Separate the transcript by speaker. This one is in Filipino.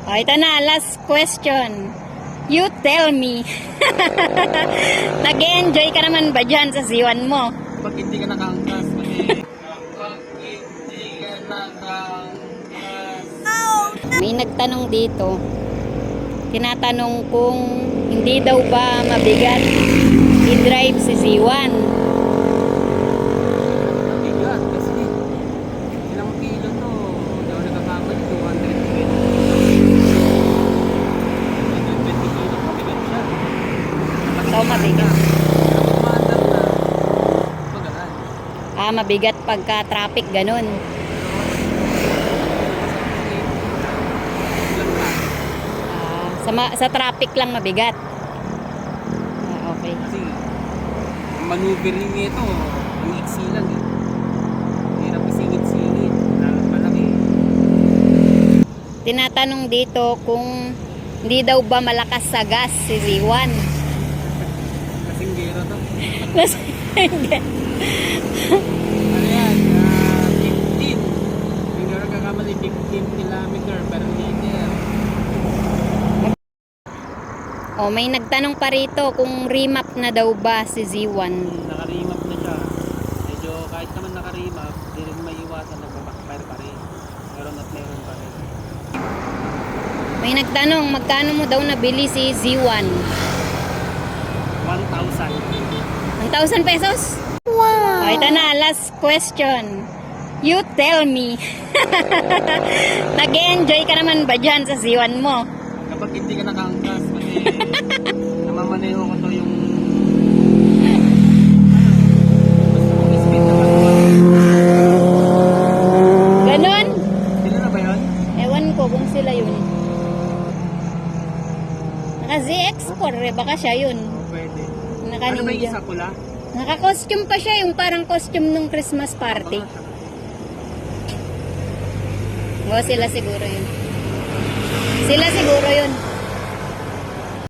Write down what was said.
Speaker 1: O, ito na, last question. You tell me. Nag-enjoy ka naman ba dyan sa siwan mo?
Speaker 2: Pag hindi ka nakangkas, pag hindi ka nakangkas.
Speaker 1: May nagtanong dito. Tinatanong kung hindi daw ba mabigat i-drive si Ziwan.
Speaker 2: Mabigat kasi ilang kilo to. Hindi ako nagkakamali, 220 kilo mabigat siya.
Speaker 1: So, mabigat.
Speaker 2: Kumaandar na, magalan.
Speaker 1: Mabigat pagka traffic, ganun. Sa traffic lang mabigat. Okay.
Speaker 2: Kasi ang maneuvering nito, ang iksi lang eh. Hirap isingit-singit. Malaki.
Speaker 1: Tinatanong dito kung hindi daw ba malakas sa gas si Ziwan.
Speaker 2: Kasing gero to. Ano yan? 15. Hindi ako nagkakamali, 15 kilometer per liter.
Speaker 1: O, may nagtanong pa rito kung remap na daw ba si Ziwan.
Speaker 2: Naka-remap na siya. Medyo kahit naman naka-remap, hindi rin may iwasan, nagbabackfire pa rin. Meron at meron pa rin.
Speaker 1: May nagtanong, magkano mo daw nabili si Ziwan?
Speaker 2: 1,000.
Speaker 1: 1,000 pesos? Wow! O, ito na, last question. You tell me. Nag-enjoy ka naman ba dyan sa Ziwan mo?
Speaker 2: Kapag hindi ka nakangkas, kasi namamaneho ko to yung speed na
Speaker 1: Ganon?
Speaker 2: sila na ba yun?
Speaker 1: Ewan ko kung sila yun. Naka ZX4 eh, baka siya yun.
Speaker 2: Pwede.
Speaker 1: Naka
Speaker 2: Ano ba yung
Speaker 1: ninja.
Speaker 2: isa pula?
Speaker 1: Naka-costume pa siya, yung parang costume nung Christmas party. O, sila siguro yun. Sila siguro yun.